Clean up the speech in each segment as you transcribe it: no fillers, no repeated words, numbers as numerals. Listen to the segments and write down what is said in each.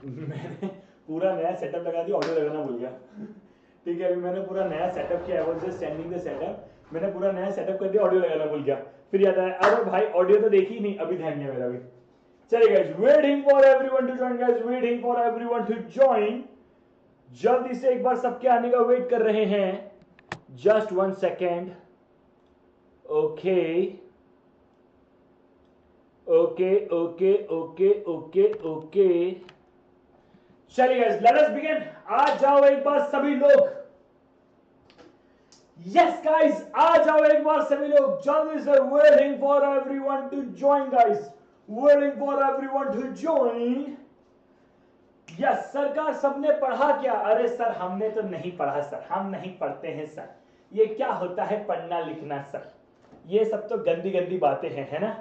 मैंने पूरा नया सेटअप लगा दिया, ऑडियो लगाना भूल गया। ठीक है, अभी मैंने पूरा नया सेटअप किया, I was just sending the setup. मैंने पूरा नया सेटअप कर दिया, ऑडियो लगाना भूल गया। फिर याद आया, अरे भाई ऑडियो तो देखी ही नहीं, अभी ध्यान नहीं है मेरा भी। चलिए guys, waiting for everyone to join, guys waiting for everyone to join. जल्दी से एक बार सबके आने का वेट कर रहे हैं। Just 1 second. Okay okay okay okay okay okay, चलिए गाइस लेट अस बिगिन। आ जाओ एक बार सभी लोग। यस गाइस, आ जाओ एक बार सभी लोग जल्दी से। Waiting for everyone to join guys, waiting for everyone to join. Yes सरकार, सबने पढ़ा क्या? अरे सर हमने तो नहीं पढ़ा सर, हम नहीं पढ़ते हैं सर। ये क्या होता है पढ़ना लिखना सर? ये सब तो गंदी गंदी बातें हैं, है ना?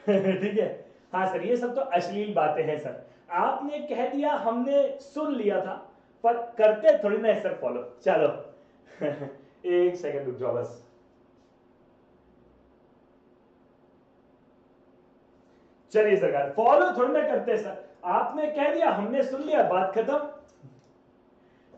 ठीक है, हाँ सर ये सब तो अश्लील बातें हैं सर। आपने कह दिया, हमने सुन लिया था, पर करते थोड़ी ना सर फॉलो। चलो एक सेकंड रुक जाओ बस। चलिए सरकार, फॉलो थोड़ी ना करते सर। आपने कह दिया, हमने सुन लिया, बात खत्म,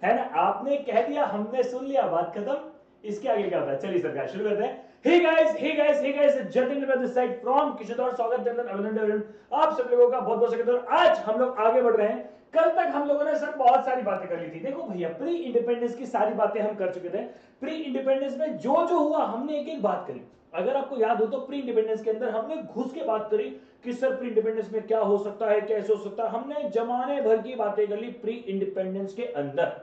है ना? आपने कह दिया, हमने सुन लिया, बात खत्म। इसके आगे क्या होता है? चलिए सरकार शुरू करते हैं। Hey guys hey guys hey guys, Jatin this side from Kishore, स्वागत चंदन अभिनंदन आप सब लोगों का बहुत बहुत स्वागत है। आज हम लोग आगे बढ़ रहे हैं। कल तक हम लोगों ने सर बहुत सारी बातें कर ली थी। देखो भैया, प्री इंडिपेंडेंस की सारी बातें हम कर चुके थे। प्री इंडिपेंडेंस में जो जो हुआ हमने एक एक बात करी। अगर आपको याद हो तो प्री इंडिपेंडेंस के अंदर हमने घुस के बात करी कि सर प्री इंडिपेंडेंस में क्या हो सकता है, कैसे हो सकता है। हमने जमाने भर की बातें कर ली प्री इंडिपेंडेंस के अंदर।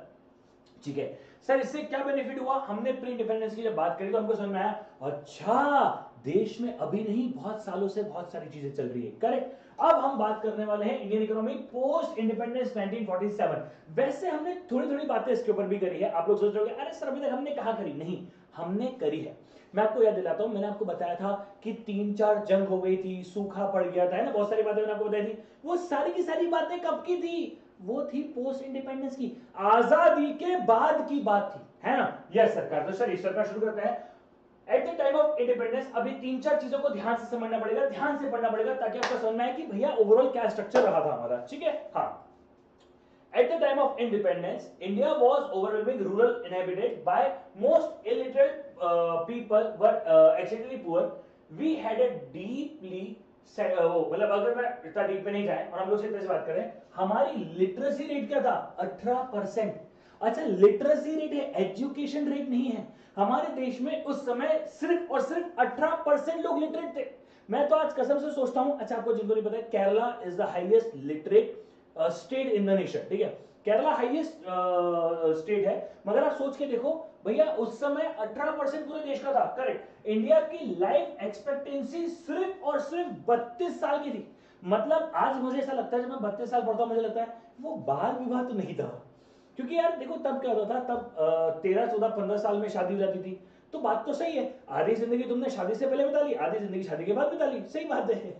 ठीक है सर, इससे क्या बेनिफिट हुआ? हमने प्री इंडिपेंडेंस की जब बात करी तो हमको समझ में आया, अच्छा देश में अभी नहीं बहुत सालों से बहुत सारी चीजें चल रही है। करेक्ट। अब हम बात करने वाले हैं इंडियन इकोनॉमी पोस्ट इंडिपेंडेंस 1947। वैसे हमने थोड़ी थोड़ी बातें इसके ऊपर भी करी है। आप लोग सोच रहे होंगे, अरे सर अभी तक हमने कहा करी? नहीं, हमने करी है। मैं आपको याद दिलाता हूं, मैंने आपको बताया था कि 3-4 जंग हो गई थी, सूखा पड़ गया था, है ना? बहुत सारी बातें मैंने आपको बताई थी। वो सारी की सारी बातें कब की थी? वो थी पोस्ट इंडिपेंडेंस की, आजादी के बाद की बात थी, है ना? यस सरकार। तो सर सरकार शुरू करते हैं। At the time of independence, अभी 3-4 चीजों को ध्यान से समझना पड़ेगा, ध्यान से पढ़ना पड़ेगा, ताकि आपको समझ में आए कि भैया ओवरऑल क्या स्ट्रक्चर रहा था हमारा। ठीक है, हाँ। At the time of independence, India was overwhelmingly rural, inhabited by most illiterate people were exceedingly poor. We had a deeply मतलब अगर मैं इतना डीप में नहीं जाए और हम लोग सिर्फ बात करें, हमारी लिटरेसी रेट क्या था? 18%। अच्छा, लिटरेसी रेट है, एजुकेशन रेट नहीं है। हमारे देश में उस समय सिर्फ और सिर्फ 18% लोग लिटरेट थे। मैं तो आज कसम से सोचता हूं, अच्छा आपको जिनको नहीं पता, Kerala is the highest literate state in the nation. ठीक है, केरला हाईएस्ट स्टेट है, मगर आप सोच के देखो भैया, उस समय 18% पूरे देश का था। करेक्ट। इंडिया की लाइफ एक्सपेक्टेंसी सिर्फ और सिर्फ 32 साल की थी। मतलब आज मुझे ऐसा लगता है, जब मैं 32 साल पढ़ता हूं, मुझे लगता है वो बाल विवाह तो नहीं था। क्योंकि यार देखो, तब क्या होता था, तब 13, 14, 15 साल में शादी हो जाती थी। तो बात तो सही है, आधी जिंदगी तुमने शादी से पहले बिता ली, आधी जिंदगी शादी के बाद बिता ली। सही बात है।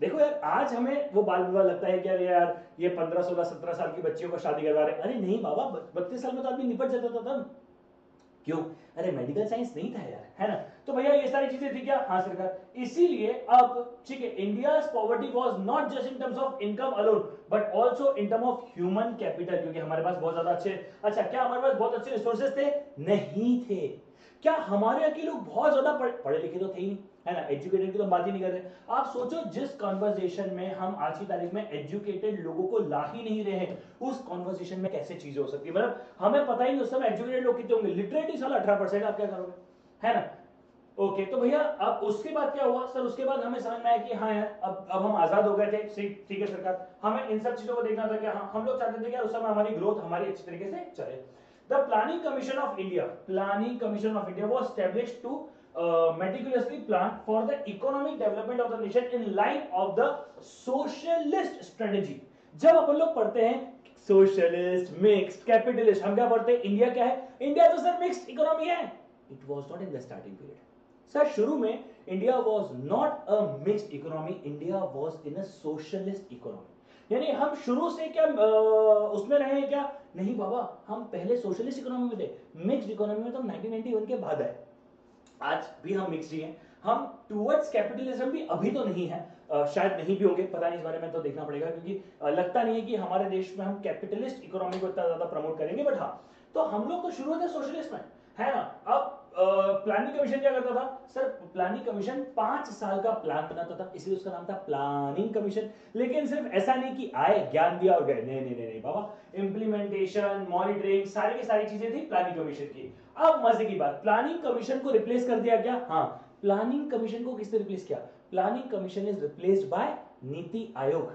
देखो यार, आज हमें वो बाल विवाह लगता है कि अरे यार ये 15, 16, 17 साल की बच्चियों को शादी करवा रहे। अरे नहीं बाबा, 32 साल में तो आदमी निपट जाता था तब। क्यों? अरे मेडिकल साइंस नहीं था यार, है ना? तो भैया ये सारी चीजें थी क्या? हाँ सरकार। इसीलिए अब ठीक है, India's poverty was not just in terms of income alone, but also in term of human capital. क्योंकि हमारे पास बहुत ज्यादा अच्छे, अच्छा क्या हमारे पास बहुत अच्छे रिसोर्सेज थे? नहीं थे। क्या हमारे यहाँ के लोग बहुत ज्यादा पढ़े लिखे तो थे ही नहीं, है ना? एजुकेटेड की तो बात ही नहीं कर रहे। आप सोचो, जिस कॉन्वर्सेशन में हम आज की तारीख में एजुकेटेड लोगों को ला ही नहीं रहे हैं, उस कॉन्वर्सेशन में कैसे चीजें हो सकती है? मतलब हमें पता ही नहीं उस समय एजुकेटेड लोग कितने होंगे। लिटरेट साला 18%, आप क्या करोगे, है ना? ओके, तो भैया अब उसके बाद क्या हुआ? सर उसके बाद हमें समझ में आया कि हाँ यार, अब हम आजाद हो गए थे। ठीक है सरकार, हमें इन सब चीजों को देखना था। क्या हम लोग चाहते थे कि उस समय हमारी ग्रोथ हमारी अच्छी तरीके से चले। The planning commission of India, planning commission of India was established to meticulously planned for the economic development of the nation in line of the socialist strategy। जब अपन लोग पढ़ते हैं सोशलिस्ट, मिक्स्ड, कैपिटलिस्ट, हम क्या पढ़ते हैं? इंडिया क्या है? इंडिया तो सर मिक्स्ड इकोनॉमी है। It was not in the starting period sir. शुरू में India was not a mixed economy, India was in a socialist economy. यानी हम शुरू से क्या उसमें रहे हैं क्या? नहीं बाबा, हम पहले सोशलिस्ट इकोनॉमी में थे। मिक्स्ड इकोनॉमी में तो 1991 के बाद है। आज भी हम मिक्स ही हैं। हम टुवर्ड्स कैपिटलिज्म भी अभी तो नहीं है। शायद नहीं भी होंगे, पता नहीं, इस बारे में तो देखना पड़ेगा, क्योंकि लगता नहीं है कि हमारे देश में हम कैपिटलिस्ट इकोनॉमी को इतना ज्यादा प्रमोट करेंगे। बट हाँ, तो हम लोग तो शुरू होते सोशलिस्ट में, है ना। अब प्लानिंग कमीशन क्या करता था सर? प्लानिंग कमीशन 5 साल का प्लान बनाता था, इसलिए उसका नाम था प्लानिंग कमीशन। लेकिन सिर्फ ऐसा नहीं कि आए, ज्ञान दिया और गए, नहीं नहीं नहीं बाबा, इंप्लीमेंटेशन, मॉनिटरिंग, सारी की सारी चीजें थी प्लानिंग कमीशन की। अब मजे की बात, प्लानिंग कमीशन को रिप्लेस कर दिया गया। हाँ, प्लानिंग कमीशन को किसने रिप्लेस किया? Planning commission is replaced by NITI Aayog.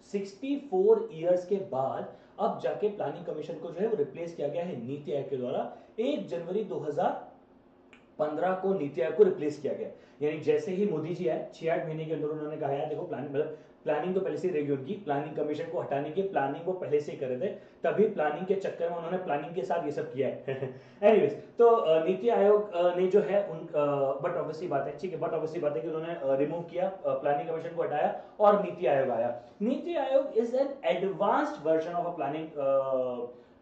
64 years के बाद अब जाके प्लानिंग कमीशन को जो है वो रिप्लेस किया गया है नीति आयोग के द्वारा। 1 जनवरी 2015 को नीति आयोग को रिप्लेस किया गया। यानी जैसे ही मोदी जी आए, 6-8 महीने के अंदर उन्होंने कहा यार देखो, प्लानिंग मतलब प्लानिंग तो पहले से रहेगी उनकी, प्लानिंग कमीशन को हटाने की प्लानिंग वो पहले से ही कर रहे थे, तभी प्लानिंग के चक्कर में उन्होंने प्लानिंग के साथ ये सब किया है। एनीवेज, तो नीति आयोग ने जो है उन बट ऑब्वियसली बात है, ठीक है, बट ऑब्वियसली बात है कि उन्होंने रिमूव किया, प्लानिंग कमीशन को हटाया और नीति आयोग आया। NITI Aayog is an advanced version of a planning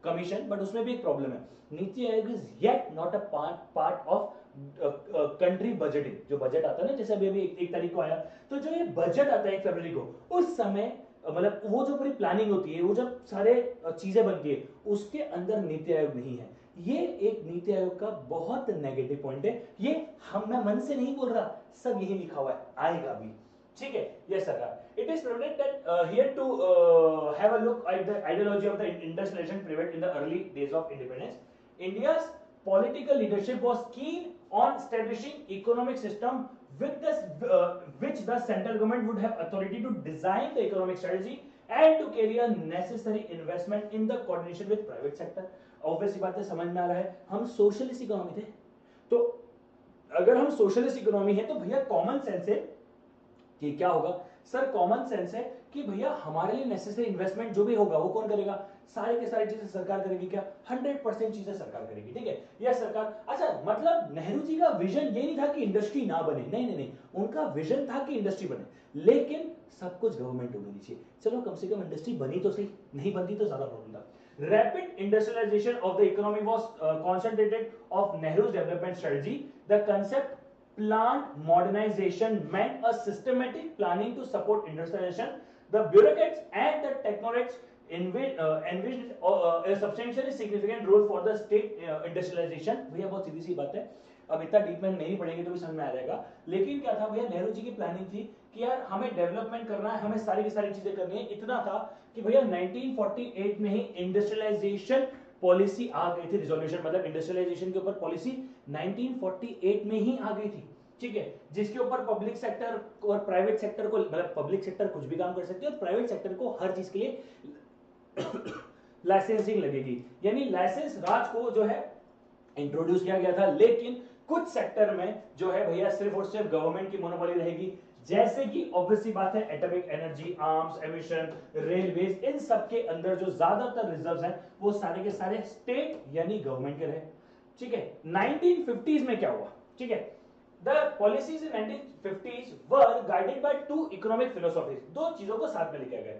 commission, but उसमें भी एक प्रॉब्लम है। NITI Aayog is yet not a part of country budgeting. जो बजट आता है ना, जैसे अभी अभी 1 तारीख को आया, तो जो ये बजट आता है 1 फरवरी को, उस समय मतलब वो जो पूरी प्लानिंग होती है, वो जब सारे चीजें बनती है, उसके अंदर नीति आयोग नहीं है। ये एक नीति आयोग का बहुत नेगेटिव पॉइंट है। ये मैं मन से नहीं बोल रहा, सब यही लिखा हुआ है, आएगा भी, ठीक है। यस सरकार, it is prevented that here to have a look at the ideology of the industrialization prevent in the early days of independence. India's political leadership was keen on establishing economic system which the central government would have authority to design the economic strategy and to carry a necessary investment in the coordination with private sector। Obviously बात है, समझ में आ रहा है, हम socialist economy थे, तो अगर हम सोशलिस्ट इकोनॉमी है तो भैया कॉमन सेंस है कि क्या होगा सर? कॉमन सेंस है कि भैया हमारे लिए नेसेसरी इन्वेस्टमेंट जो भी होगा वो कौन करेगा? सारी की सारी चीजें सरकार करेगी। क्या? 100% चीजें सरकार करेगी, ठीक है। यह सरकार, अच्छा मतलब नेहरू जी का विजन ये नहीं था कि इंडस्ट्री ना बने, नहीं नहीं नहीं, उनका विजन था कि इंडस्ट्री बने, लेकिन सब कुछ गवर्नमेंट को मिलनी चाहिए। चलो कम से कम इंडस्ट्री बनी तो सही, नहीं बनती तो ज्यादा प्रॉब्लम था। Rapid industrialization of the economy was concentrated of Nehru's development strategy. The concept plant modernization meant a systematic planning to support industrialization. The bureaucrats and the technocrats envisaged a substantially significant role for the state industrialization। भैया बहुत सीधी सी बात है, अब इतना deep में नहीं पढ़ेंगे तो भी समझ में आ जाएगा। लेकिन क्या था भैया, नेहरू जी की प्लानिंग थी कि यार हमें डेवलपमेंट करना है, हमें सारी की सारी चीजें करनी है। इतना था कि भैया 1948 में ही इंडस्ट्रियलाइजेशन पॉलिसी आ गई थी, रिजोल्यूशन मतलब इंडस्ट्रियलाइजेशन के ऊपर पॉलिसी 1948 में ही आ गई थी, ठीक है, जिसके ऊपर पब्लिक सेक्टर और प्राइवेट सेक्टर को, मतलब पब्लिक सेक्टर कुछ भी काम कर सकती है और प्राइवेट सेक्टर को हर चीज के लिए लाइसेंसिंग लगेगी। यानी लाइसेंस राज को जो है इंट्रोड्यूस किया गया था, लेकिन कुछ सेक्टर में जो है भैया सिर्फ और सिर्फ गवर्नमेंट की मोनोपोली रहेगी, जैसे कि ऑब्वियसली बात है atomic energy, arms, emission, railways, इन सब के अंदर जो ज्यादातर रिजर्व्स हैं वो सारे के सारे स्टेट यानी गवर्नमेंट के रहे, ठीक है। 1950s में क्या हुआ, ठीक है, the policies in 1950s were guided by 2 economic philosophies. दो चीजों को साथ में लिखा गया।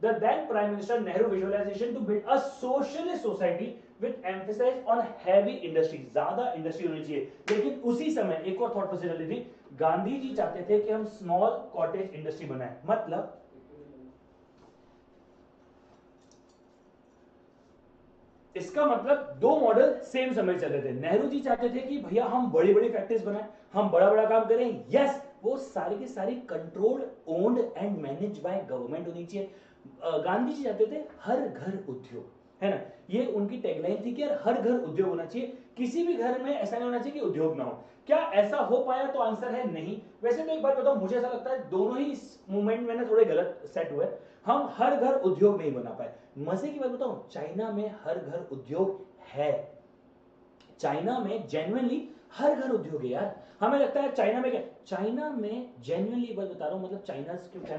The then Prime Minister Nehru visualization to build a socialist society with emphasis on heavy industry, ज्यादा इंडस्ट्री होनी चाहिए। लेकिन उसी समय एक और थॉट प्रोसेस चली थी, गांधी जी चाहते थे कि हम स्मॉल कॉटेज इंडस्ट्री बनाएं। मतलब इसका मतलब दो मॉडल सेम समय चल रहे थे। नेहरू जी चाहते थे कि भैया हम बड़ी बड़ी फैक्ट्रीज बनाएं, हम बड़ा बड़ा काम करें, यस, वो सारी की सारी controlled, owned and manage by government होनी चाहिए। गांधी जी चाहते थे हर घर उद्योग, है ना, ये उनकी टैगलाइन थी कि यार हर घर उद्योग होना चाहिए, किसी भी घर में ऐसा नहीं होना चाहिए कि उद्योग ना हो। क्या ऐसा हो पाया? तो आंसर है नहीं। वैसे तो एक बात बताओ, मुझे ऐसा लगता है दोनों ही इस मूवमेंट में ना थोड़े गलत सेट हुए, हम हर घर उद्योग नहीं बना पाए। मजे की बात बताऊं, चाइना में हर घर उद्योग है, चाइना में जेन्युइनली हर घर उद्योग है यार। हमें लगता है चाइना में क्या, चाइना में जेन्युइनली बात बता रहा हूं, मतलब चाइना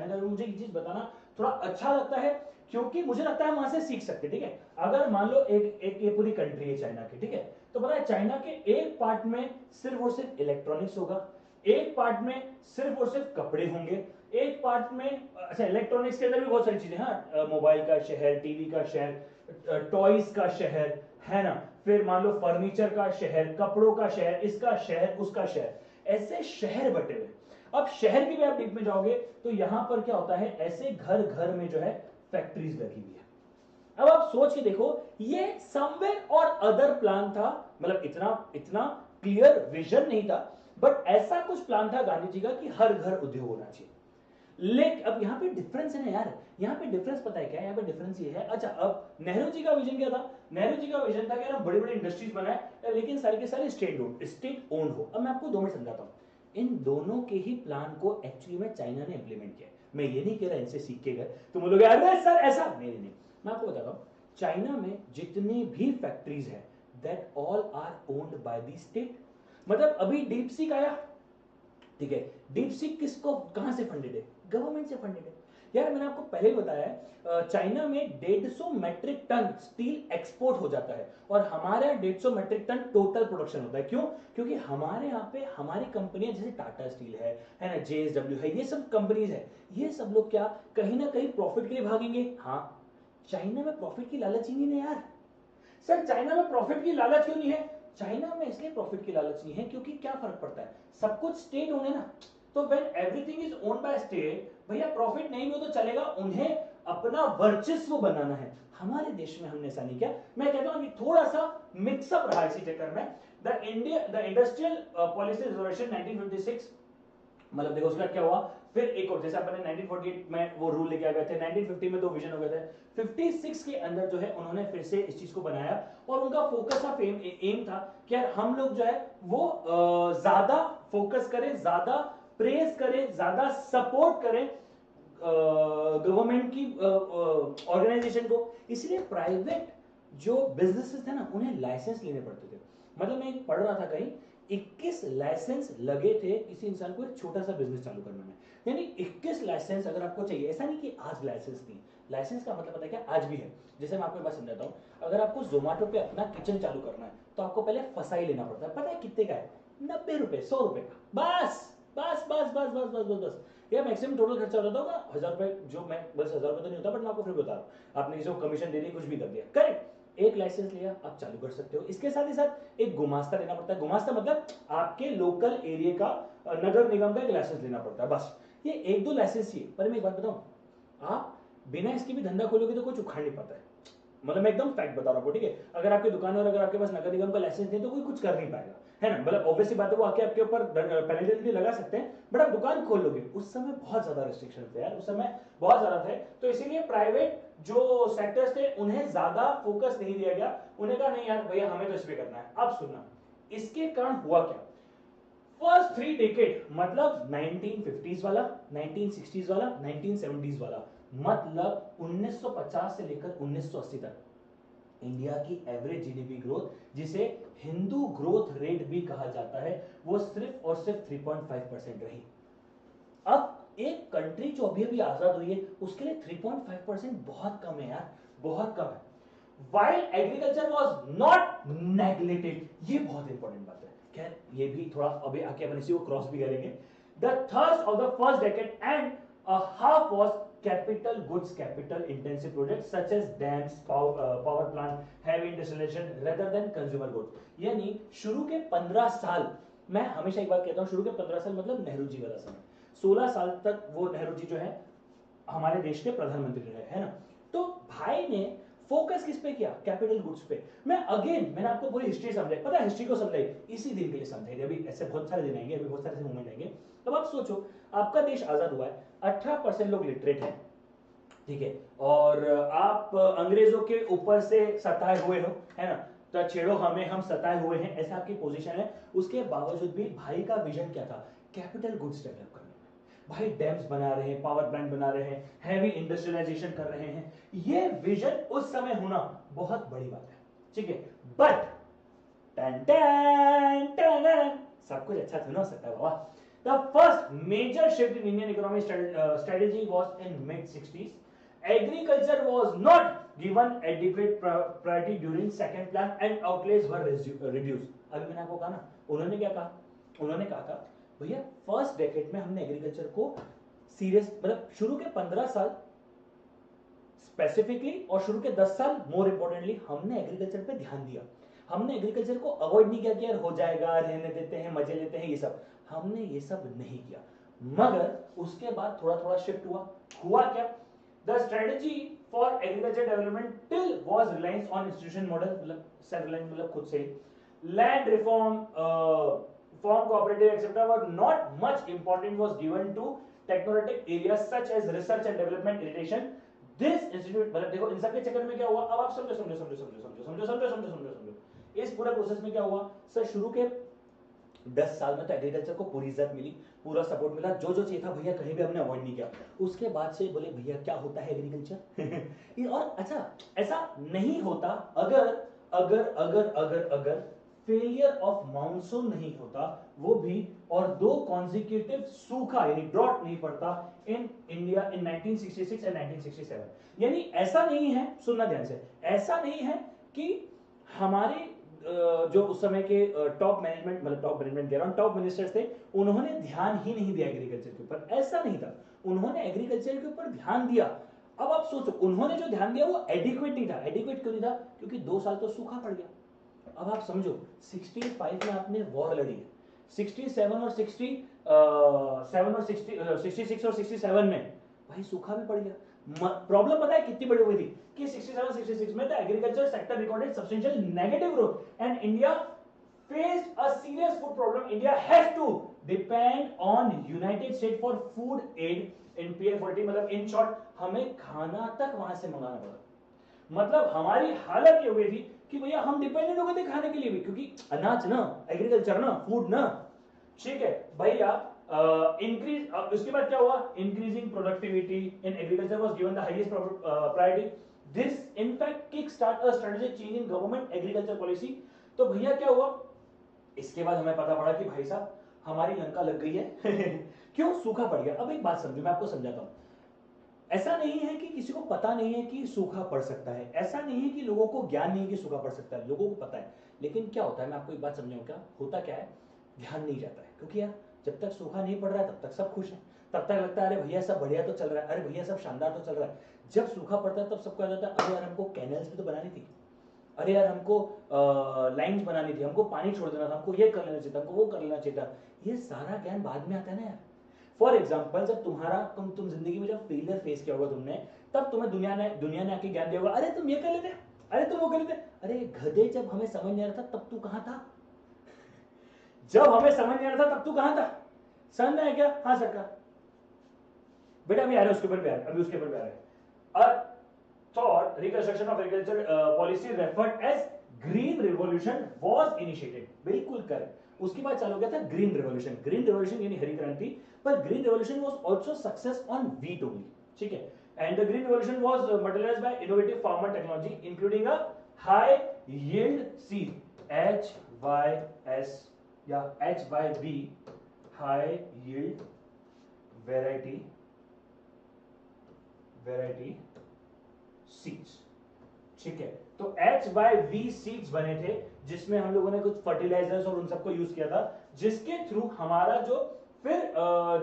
का मुझे एक चीज बताना थोड़ा अच्छा लगता है, क्योंकि मुझे लगता है वहां से सीख सकते, ठीक है। अगर मान लो एक ये पूरी कंट्री है चाइना की, ठीक है, तो पता है चाइना के एक पार्ट में सिर्फ और सिर्फ इलेक्ट्रॉनिक्स होगा, एक पार्ट में सिर्फ और सिर्फ कपड़े होंगे, एक पार्ट में, अच्छा इलेक्ट्रॉनिक्स के अंदर भी बहुत सारी चीजें, हाँ, मोबाइल का शहर, टीवी का शहर, टॉयज का शहर, है ना, फिर मान लो फर्नीचर का शहर, कपड़ों का शहर, इसका शहर, उसका शहर, ऐसे शहर बटे हुए। अब शहर की भी आप डीप में जाओगे तो यहां पर क्या होता है, ऐसे घर घर में जो है फैक्ट्रीज लगी हुई है। अब आप सोच के देखो, ये समवेयर और अदर प्लान था, मतलब इतना इतना क्लियर विजन नहीं था, बट ऐसा कुछ प्लान था गांधी जी का कि हर घर उद्योग होना चाहिए। लेकिन अब यहां पे डिफरेंस है ना यार, यहां पे डिफरेंस पता है क्या है, यहां पे डिफरेंस ये है, अच्छा अब नेहरू जी का विजन क्या था, नेहरू जी का विजन था कि हम बड़ी बड़ी इंडस्ट्रीज बनाए लेकिन सारे के सारे स्टेट ओन हो। अब मैं आपको 2 मिनट समझाता हूं, इन दोनों के ही प्लान को एक्चुअली में चाइना ने इंप्लीमेंट किया। मैं ये नहीं कह रहा इनसे सीख के गए तुम बोलोगे अरे सर ऐसा नहीं, मैं आपको बताता हूं, चाइना में जितनी भी फैक्ट्रीज है that all are owned by the state. मतलब अभी डीप सीक आया, ठीक है, डीप सीक किसको कहां से फंडेड है, गवर्नमेंट से फंडेड है। यार मैंने आपको पहले ही बताया है, चाइना में 150 मैट्रिक टन स्टील एक्सपोर्ट हो जाता है और हमारे 150 मैट्रिक टन टोटल प्रोडक्शन होता है। क्यों? क्योंकि हमारे यहाँ पे हमारी कंपनियां जैसे टाटा स्टील है ना, जेएसडब्ल्यू है, ये सब कंपनीज है, ये सब लोग क्या कहीं ना कहीं प्रॉफिट के लिए भागेंगे। हाँ, चाइना में प्रॉफिट की लालच ही नहीं है यार। सर चाइना में प्रॉफिट की लालच क्यों नहीं है? चाइना में इसलिए प्रॉफिट की लालच नहीं है क्योंकि क्या फर्क पड़ता है, सब कुछ स्टेट ओन है ना, तो when everything is own by state, भैया प्रॉफिट नहीं हो तो चलेगा, उन्हें अपना वर्चस्व बनाना है। हमारे देश में हमने ऐसा नहीं किया। मैं कहता हूं कि थोड़ा सा मिक्सअप रहा इसी चक्कर में। द इंडस्ट्रियल पॉलिसी रिजर्वेशन 1956, मतलब देखो उसका क्या हुआ, फिर एक और जैसे अपने 1948 में वो रूल लेके आ गए थे, 1950 में 2 विजन हो गए थे, 56 के अंदर जो है उन्होंने फिर से इस चीज को बनाया और उनका फोकस था, एम था कि यार हम लोग जो है वो ज्यादा फोकस करें, ज्यादा प्रेस करें, ज्यादा सपोर्ट करें गवर्नमेंट की ऑर्गेनाइजेशन को। इसलिए प्राइवेट जो बिजनेसेस थे ना उन्हें लाइसेंस लेने पड़ते थे। मतलब मैं पढ़ रहा था कहीं 21 लाइसेंस लगे थे किसी इंसान को एक छोटा सा बिजनेस चालू करने में। यानी 21 लाइसेंस अगर आपको चाहिए, ऐसा नहीं कि आज लाइसेंस नहीं, लाइसेंस का मतलब पता है क्या, आज भी है। जैसे मैं आपको एक बात समझाता हूँ, अगर आपको जोमेटो पे अपना किचन चालू करना है तो आपको पहले फसाई लेना पड़ता है। पता है कितने का है? 90 रुपए, 100 रुपए का, बस बस बस बस बस बस बस बस। यार मैक्सिमम टोटल खर्चा हो जाता होगा 1000 रुपए, जो मैं बस 1000 रुपए तो नहीं होता, बट मैं आपको फिर बता रहा हूँ, आपने किसी को कमीशन दे दी, कुछ भी कर दिया, करेक्ट, एक लाइसेंस लिया आप चालू कर सकते हो। इसके साथ ही साथ एक गुमास्ता लेना पड़ता है। गुमास्ता मतलब आपके लोकल एरिया का नगर निगम का एक लाइसेंस लेना पड़ता है, बस ये 1-2 लाइसेंस ही। पर मैं एक बात बताऊं, आप बिना इसके भी धंधा खोलोगे तो कुछ उखाड़ नहीं पाता है। मतलब मैं एकदम फैक्ट बता रहा हूँ, ठीक है, अगर आपकी दुकान है और अगर आपके पास नगर निगम का लाइसेंस नहीं तो कोई कुछ कर नहीं पाएगा, है ना। मतलब ऑब्वियसली बात है, वो आके आपके ऊपर पेनल्टी लगा सकते हैं, बट आप दुकान खोल लोगे। उस समय बहुत ज्यादा रिस्ट्रिक्शन थे यार, उस समय बहुत ज्यादा थे, तो इसीलिए प्राइवेट जो सेक्टर्स थे उन्हें ज्यादा फोकस नहीं दिया गया। उन्हें कहा नहीं यार भैया हमें तो इस पे करना है। अब सुनना, इसके कारण हुआ क्या, फर्स्ट 3 डेकेड, मतलब 1950s वाला, 1960s वाला, 1970s वाला, मतलब 1950 से लेकर 1980 तक इंडिया की एवरेज जीडीपी ग्रोथ, जिसे हिंदू ग्रोथ रेट भी कहा जाता है, वो सिर्फ और सिर्फ 3.5% रही। अब एक कंट्री जो अभी अभी आजाद हुई है उसके लिए 3.5% बहुत कम है यार, बहुत कम है। While agriculture was not neglected, ये बहुत इंपॉर्टेंट बात है। खैर ये भी थोड़ा अभी आके अपन इसी को क्रॉस भी करेंगे। The thrust of the first decade and a half was capital goods, capital intensive projects such as dams, power plant, heavy industrialization rather than consumer goods। यानी शुरू के 15 साल, मैं हमेशा एक बात कहता हूं, शुरू के 15 साल मतलब नेहरू जी वाला समय, 16 साल तक वो नेहरू जी जो है हमारे देश के प्रधानमंत्री रहे, है ना। तो भाई ने फोकस किस पे किया, कैपिटल गुड्स पे। मैंने आपको पूरी हिस्ट्री समझाई, पता है हिस्ट्री को समझाई इसी दिन के लिए समझाई, अभी ऐसे बहुत सारे दिन आएंगे, अभी बहुत सारे मूवमेंट आएंगे। तब आप सोचो, आपका देश आजाद हुआ है, 18% लोग लिटरेट हैं, ठीक है, और आप अंग्रेजों के ऊपर से सताए हुए हो, है ना, तो छेड़ो हमें, हम सताए हुए हैं, ऐसा आपकी पोजीशन है। उसके बावजूद भी भाई का विजन क्या था, कैपिटल गुड्स डेवलप करना। भाई डैम्स बना रहे हैं, पावर प्लांट बना रहे हैं, हैवी इंडस्ट्रियलाइजेशन कर रहे हैं, ये विजन उस समय होना बहुत बड़ी बात है, ठीक है। बट सब कुछ अच्छा थोड़ा हो सकता है बाबा। The first major shift in Indian economic strategy was in mid-60s. Agriculture was not given adequate priority during second plan and outlays were reduced. अभी मैंने आपको कहा ना, उन्होंने क्या कहा, उन्होंने कहा था भैया फर्स्ट डेकेड में हमने एग्रीकल्चर को सीरियस, मतलब शुरू के 15 साल स्पेसिफिकली और शुरू के 10 साल मोर इंपोर्टेंटली हमने एग्रीकल्चर पे ध्यान दिया। हमने एग्रीकल्चर को अवॉइड नहीं किया कि यार हो जाएगा, रहने देते हैं, मजे लेते हैं, ये सब हमने ये सब नहीं किया। मगर उसके बाद थोड़ा थोड़ा शिफ्ट हुआ क्या? The strategy for agriculture development till was reliance on institution model, मतलब सेल्फ रिलायंस, मतलब खुद से land reform, farm cooperative etc. were not much important was given to technocratic areas such as research and development irrigation. This institute, मतलब देखो इन सब के चक्कर में क्या हुआ, अब आप समझो समझो समझो समझो समझो समझो समझो समझो समझो समझो इस पूरे प्रोसेस में क्या हुआ सर? शुरू के 10 साल में तो एग्रीकल्चर को पूरी इज्जत मिली, पूरा सपोर्ट मिला, जो जो चाहिए था भैया कहीं भी हमने अवॉइड नहीं किया। उसके बाद से बोले भैया क्या होता है एग्रीकल्चर और अच्छा ऐसा नहीं होता अगर अगर अगर अगर अगर फेलियर ऑफ मानसून नहीं होता, वो भी और 2 कॉन्जिक्यूटिव सूखा यानी ड्रॉट नहीं पड़ता इन इंडिया इन 1966 एंड 1967। यानी ऐसा नहीं है, सुनना ध्यान से, ऐसा नहीं है कि हमारे जो उस समय के टॉप मैनेजमेंट, मतलब टॉप मैनेजमेंट कह रहा हूं, टॉप मिनिस्टर्स थे, उन्होंने ध्यान ही नहीं दिया एग्रीकल्चर के ऊपर। ऐसा नहीं था, उन्होंने एग्रीकल्चर के ऊपर ध्यान दिया। अब आप सोचो उन्होंने जो ध्यान दिया वो एडिक्वेट नहीं था। एडिक्वेट क्यों नहीं था? क्योंकि 2 साल तो सूखा पड़ गया। अब आप समझो 65 में आपने वॉर लड़ी है, 67 और 66 और 67 में भाई सूखा भी पड़ गया। प्रॉब्लम पता है कितनी बड़ी हुई थी कि 67-66 में the agriculture sector recorded substantial negative growth and India faced a serious food problem. India has to depend on United States for food aid in PL40, मतलब in short हमें खाना तक वहां से मंगाना पड़ा। मतलब हमारी हालत ये हुई थी कि भैया हम डिपेंडेंट हो गए थे खाने के लिए भी, क्योंकि अनाज ना, एग्रीकल्चर ना, फूड ना, ठीक है भैया। इंक्रीज, उसके बाद क्या हुआ? Increasing productivity in agriculture was given the highest priority. This in fact kick start a strategic change in government agriculture policy. तो भैया क्या हुआ? इसके बाद हमें पता पड़ा कि भाई साहब हमारी लंका लग गई है क्यों? सूखा पड़ गया। अब एक बात समझो, मैं आपको समझाता हूं। ऐसा नहीं है कि किसी को पता नहीं है कि सूखा पड़ सकता है, ऐसा नहीं है कि लोगों को ज्ञान नहीं है कि सूखा पड़ सकता है, लोगों को पता है। लेकिन क्या होता है, मैं आपको एक बात समझाऊं, क्या होता क्या है, ध्यान नहीं जाता है। क्योंकि यार जब तक सूखा नहीं पड़ रहा है तब तक सब खुश है, तब तक लगता है अरे भैया सब बढ़िया तो चल रहा है, अरे भैया सब शानदार तो चल रहा है। जब सूखा पड़ता है तब सबको याद आता है अरे यार हमको कैनल्स भी तो बनानी थी, अरे यार हमको लाइन्स बनानी थी, हमको पानी छोड़ देना था, हमको ये कर लेना चाहिए था, हमको वो कर लेना चाहिए था। ये सारा ज्ञान बाद में आता है ना यार। फॉर एग्जाम्पल जब तुम जिंदगी में जब फेलियर फेस किया होगा तुमने, तब तुम्हें दुनिया ने आके ज्ञान दिया होगा, अरे तुम ये कर लेते, अरे तुम वो कर लेते। अरे गधे, जब हमें समझ नहीं आ रहा था तब तू कहां था? जब हमें समझ नहीं आ रहा था तब तू कहां था? समझ में है क्या? हाँ सरकार, बेटा अभी आ रहे, उसके ऊपर भी आ रहे, अभी उसके ऊपर भी आ रहे। thought reconstruction of agriculture policy referred as green revolution was initiated। बिल्कुल करेक्ट। उसके बाद चालू हो गया था ग्रीन रेवोल्यूशन। ग्रीन रेवोल्यूशन यानी हरी क्रांति, पर green revolution was also success on wheat only, ठीक है। And the green revolution was materialized by innovative farmer technology including a high yield seed HYS या HYV, high yield variety seeds, ठीक है। तो HYV seeds बने थे, जिसमें हम लोगों ने कुछ फर्टिलाइजर्स और उन सबको यूज किया था, जिसके थ्रू हमारा जो फिर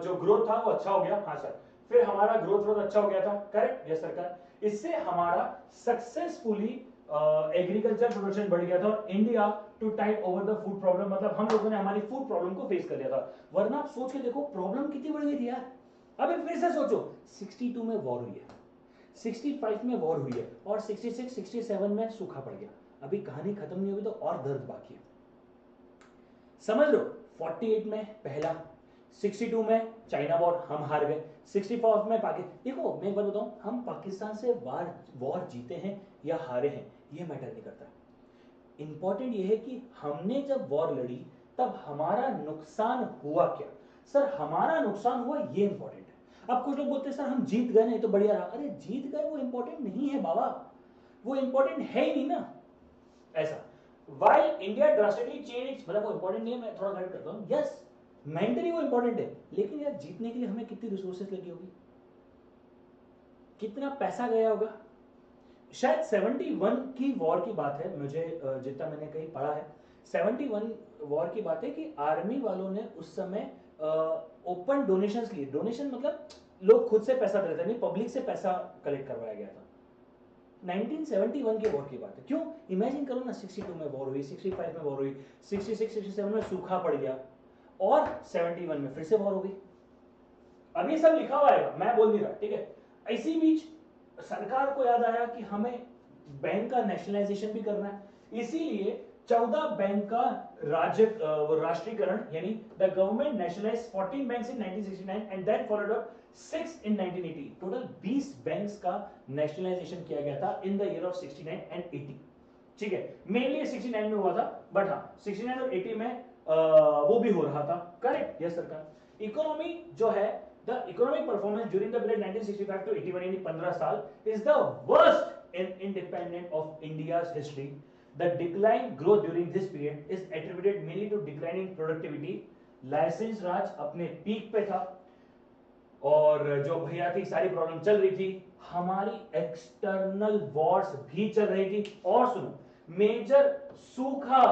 जो ग्रोथ था वो अच्छा हो गया। हाँ सर, फिर हमारा ग्रोथ अच्छा हो गया था, करेक्ट? यस सरकार। इससे हमारा सक्सेसफुली एग्रीकल्चर प्रोडक्शन बढ़ गया था और India to tide over the food problem, मतलब हम लोगों ने हमारी फूड प्रॉब्लम को फेस कर लिया था। वरना आप सोच के देखो प्रॉब्लम कितनी बढ़ गई थी यार। अभी फिर से सोचो, 62 में वॉर हुई है, 65 में वॉर हुई है और 66 67 में सूखा पड़ गया। अभी कहानी खत्म नहीं हुई तो और दर्द बाकी है, समझ लो। 48 में पहला, 62 में चाइना वॉर, हम हार गए, 64 में पाकिस्तान। देखो मैं एक बात बताऊं, हम पाकिस्तान से वॉर जीते हैं या हारे हैं ये मैटर नहीं करता। इंपॉर्टेंट ये है कि हमने जब वॉर लड़ी तब हमारा नुकसान हुआ क्या। सर हमारा नुकसान हुआ ये इंपॉर्टेंट है। अब कुछ लोग बोलते हैं सर हम जीत गए नहीं तो बढ़िया रहा। अरे जीत गए वो इंपॉर्टेंट नहीं है बाबा, वो इंपॉर्टेंट है ही नहीं ना। ऐसा व्हाइल इंडिया ड्रास्टिकली चेंज, मतलब वो इंपॉर्टेंट नहीं है, मैं थोड़ा करेक्ट करता हूं। यस मेंटली वो इंपॉर्टेंट है, लेकिन यार जीतने के लिए हमें कितनी रिसोर्सेज लगी होगी, कितना पैसा गया होगा। शायद 71 की वॉर की बात है, मुझे जितना मैंने कहीं पढ़ा है 71 वॉर की बात है कि आर्मी वालों ने उस समय ओपन डोनेशंस लिए। डोनेशन मतलब लोग खुद से पैसा देते नहीं, पब्लिक से पैसा कलेक्ट करवाया गया था। 1971 के वॉर की बात है। क्यों? इमेजिन करो ना, 62 में वॉर हुई, 65 में वॉर हुई, 66 67 में सूखा पड़ गया और 71 में फिर से वॉर हो गई। अब ये सब लिखा हुआ है, मैं बोल नहीं रहा, ठीक है। इसी बीच सरकार को याद आया कि हमें बैंक का नेशनलाइजेशन भी करना है, इसीलिए 14 बैंक का राष्ट्रीयकरण, यानी the government nationalized 14 banks in 1969 and then followed up 6 in 1980। Total 20 banks का नेशनलाइजेशन किया गया था in the year of 69 and 80, ठीक है। मेनली 69 में हुआ था, बट हाँ 69 और 80 में वो भी हो रहा था, करेक्ट, यस सरकार। इकोनॉमी जो है, the economic performance during the period 1965 to 81, यानी 15 साल, is the worst in independent of India's history. The decline growth during this period is attributed mainly to declining productivity. License Raj अपने peak पे था, और जो भैया थी सारी प्रॉब्लम चल रही थी, हमारी एक्सटर्नल वॉर्स भी चल रही थी, और सुनो मेजर सूखा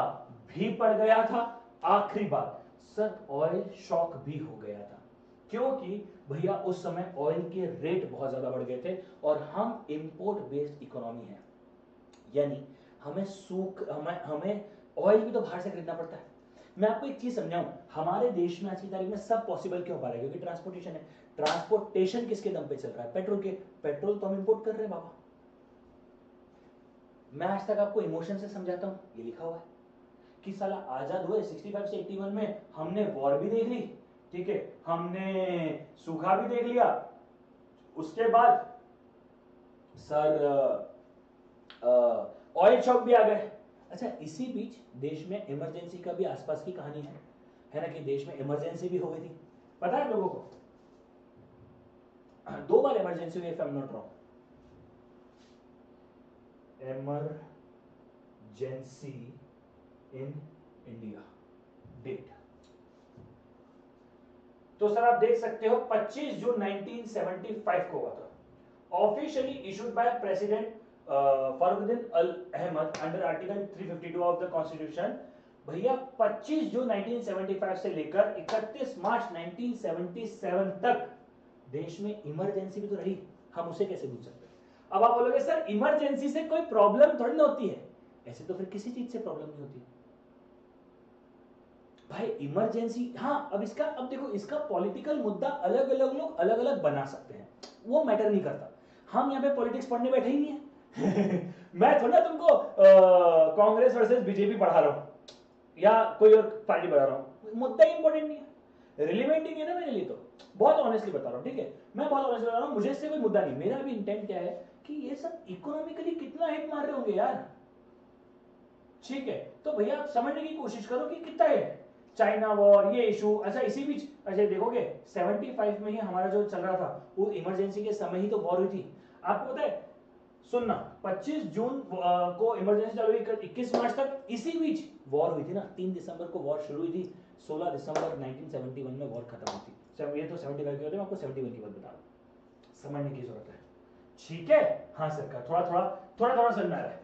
भी पड़ गया था। आखिरी बात सर, ऑयल शॉक भी हो गया था, क्योंकि भैया उस समय ऑयल के रेट बहुत ज्यादा बढ़ गए थे, और हम इंपोर्ट बेस्ड इकोनॉमी है, यानी हमें ऑयल भी तो बाहर से खरीदना पड़ता है। मैं आपको एक चीज समझाऊं, हमारे देश में आज की तारीख में सब पॉसिबल क्यों हो पा रहा है, क्योंकि ट्रांसपोर्टेशन है। ट्रांसपोर्टेशन किसके दम पे चल रहा है? पेट्रोल के। पेट्रोल तो हम इंपोर्ट कर रहे हैं बाबा। मैं आज तक आपको इमोशन से समझाता हूं, ये लिखा हुआ है कि साला आजाद हुए 65 से 81 में, हमने वॉर भी देख ली, ठीक है, हमने सूखा भी देख लिया, उसके बाद सर ऑयल शॉक भी आ गए। अच्छा, इसी बीच देश में इमरजेंसी का भी आसपास की कहानी है ना, कि देश में इमरजेंसी भी हो गई थी, पता है लोगों को? 2 बार इमरजेंसी हुई, if I am not wrong. Emergency in India date, तो सर आप देख सकते हो 25 जून 1975 को हुआ था, officially issued by president Fakhruddin Ali Ahmed under article 352 of the constitution. भैया 25 जून 1975 से लेकर 31 मार्च 1977 तक देश में इमरजेंसी भी तो रही, हम उसे कैसे भूल सकते हैं? अब आप बोलोगे सर इमरजेंसी से कोई प्रॉब्लम थोड़ी ना होती है, ऐसे तो फिर किसी चीज से प्रॉब्लम नहीं होती भाई, इमरजेंसी। हाँ, अब देखो इसका पॉलिटिकल मुद्दा अलग अलग लोग अलग अलग बना सकते हैं, वो मैटर नहीं करता, हम यहाँ पे पॉलिटिक्स पढ़ने बैठे ही नहीं है। मैं थोड़ा तुमको कांग्रेस वर्सेस बीजेपी पढ़ा रहा हूँ या कोई और पार्टी पढ़ा रहा हूँ, मुद्दा इंपॉर्टेंट नहीं है, रिलेवेंट ही नहीं है ना मेरे लिए, तो बहुत ऑनेस्टली बता रहा हूँ, ठीक है, मैं बहुत ऑनेस्टली बता रहा हूँ, मुझे इससे कोई मुद्दा नहीं। मेरा भी इंटेंट क्या है कि ये सब इकोनॉमिकली कितना हिट मार रहे होंगे यार, ठीक है, तो भैया आप समझने की कोशिश करो कि कितना है चाइना वॉर, ये इशू। अच्छा इसी बीच, अच्छा देखोगे 75 में ही हमारा जो चल रहा था, वो इमरजेंसी के समय ही तो वॉर हुई थी, आपको पता है? सुनना, 25 जून को इमरजेंसी चालू हुई, 21 मार्च तक, इसी बीच वॉर हुई थी ना, 3 दिसंबर को वॉर शुरू हुई थी, 16 दिसंबर 1971 में वॉर खत्म हुई थी। ये तो 75 की होती है, आपको 71 की बात बता रहा हूं, समझने की जरूरत है, ठीक है। हाँ सरकार, थोड़ा समझ में आ रहा है।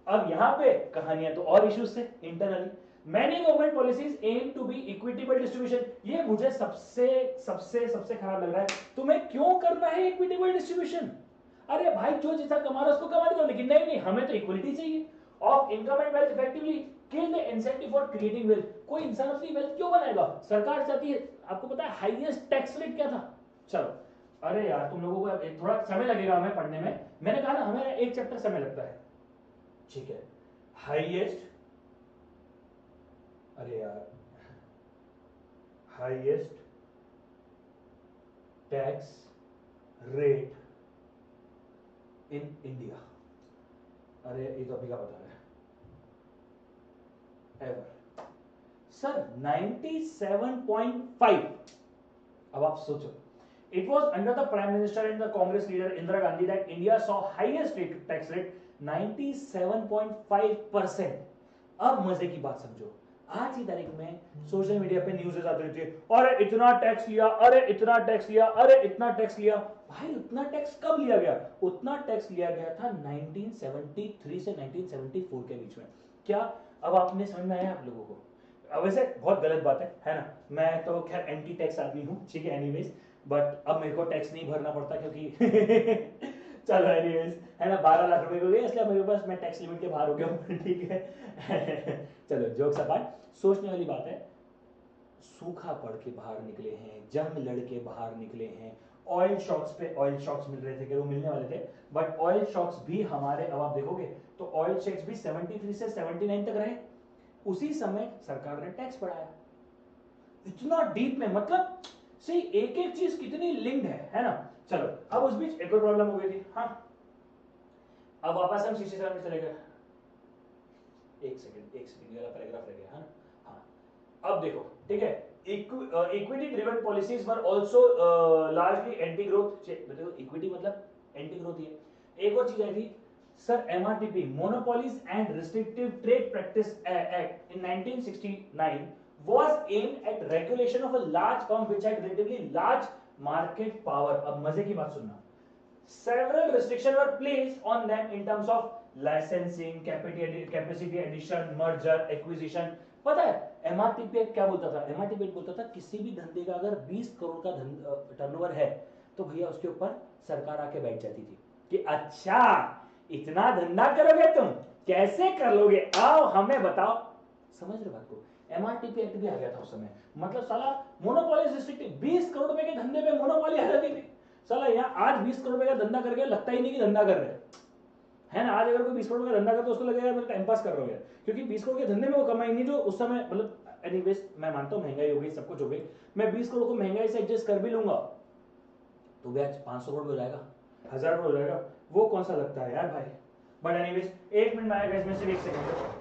अब यहाँ पे कहानियां तो और इश्यूज थे internally. Many government policies aim to be equitable distribution, ये मुझे सबसे सबसे सबसे खराब लग रहा है। तुम्हें क्यों करना है इक्विटेबल डिस्ट्रीब्यूशन? अरे भाई जो जितना कमा रहा है उसको कमा दो, लेकिन नहीं, हमें तो इक्वलिटी चाहिए of income and wealth, effectively kill the incentive for creating wealth. कोई इंसान अपनी वेल्थ क्यों बनाएगा? सरकार चाहती है, आपको पता है हाईएस्ट टैक्स रेट क्या था? चलो, अरे यार तुम लोगों को थोड़ा समय लगेगा हमें पढ़ने में, मैंने कहा ना हमें एक चैप्टर समय लगता है, ठीक है। हाईएस्ट, अरे यार, highest tax rate in India, अरे ये तो अभी का बता रहे हैं, एवर सर 97.5। अब आप सोचो, it was under the prime minister and the congress leader Indira Gandhi that India saw highest tax rate 97.5%। अब मजे की बात समझो, आज की तारीख में सोशल मीडिया पे न्यूज़ आती रहती है, अरे इतना टैक्स लिया, अरे इतना टैक्स लिया, अरे इतना टैक्स लिया। भाई उतना टैक्स कब लिया गया? उतना टैक्स लिया गया था 1973 से 1974 के बीच में। क्या अब आपने समझ में आया आप लोगों को? वैसे बहुत गलत बात है ना, मैं तो खैर एंटी टैक्स आदमी हूँ, ठीक है, एनीवेज, बट अब मेरे को टैक्स नहीं भरना पड़ता क्योंकि चलो एनीवेज, है ना, 12 लाख रुपए हो गए, इसलिए मेरे पास, मैं टैक्स लिमिट के बाहर हो गया हूँ, ठीक है। चलो जोक्स अपार्ट, सोचने वाली बात है, सूखा पड़ के बाहर निकले हैं, जंग लड़ के बाहर निकले हैं, ऑयल शॉक्स पे ऑयल शॉक्स मिल रहे थे कि वो मिलने वाले थे, बट ऑयल शॉक्स भी हमारे, अब आप देखोगे तो ऑयल शॉक्स भी 73 से 79 तक रहे। उसी समय सरकार ने टैक्स बढ़ाया, इतना डीप में, मतलब सही एक एक चीज कितनी लिंक्ड है ना। चलो अब उस बीच एक और प्रॉब्लम हो गई थी। हाँ अब वापस हम 67 में चले गए। एक सेकंड ये वाला पैराग्राफ रह गया है ना। हाँ अब देखो ठीक है, equity driven policies were also largely anti growth. देखो इक्विटी मतलब एंटी ग्रोथ ही है। एक और चीज आई थी sir, MRTP monopolies and restrictive trade practice act in 1969 was aimed at regulation of a large firm which had relatively large market power. अब मजे की बात सुनना, several restrictions were placed on them in terms of licensing, capacity addition, merger, acquisition. पता है MRTP act क्या बोलता था? एमआरटीपी एक्ट बोलता था किसी भी धंधे का अगर 20 करोड़ का टर्नओवर है तो भैया उसके ऊपर सरकार आके बैठ जाती थी कि अच्छा इतना धंधा करोगे तुम, कैसे कर लोगे, आओ हमें बताओ। समझ रहे बात को? एमआरटीपी एक्ट भी आ गया था उस समय, मतलब साला मोनोपोली रिस्ट्रिक्टिव, 20 करोड़ रुपए के धंधे पे मोनोपोली आ जाती थी। साला यहाँ आज 20 करोड़ रुपए का धंधा करके लगता ही नहीं कि धंधा कर रहे है ना। आज अगर कोई 20 करोड़ का धंधा करता तो उसको लगेगा मैं टाइम पास कर रहा हूँ, क्योंकि 20 करोड़ के धंधे में वो कमाई नहीं जो उस समय, मतलब एनीवेज मैं मानता हूँ महंगाई हो गई, सब कुछ हो गई, मैं 20 करोड़ को महंगाई से एडजस्ट कर भी लूंगा तो भी आज 500 करोड़ हो जाएगा, 1000 करोड़ हो जाएगा, वो कौन सा लगता है यार भाई। बट एनीवेज 1 मिनट में आएगा, इसमें सिर्फ 1 सेकंड।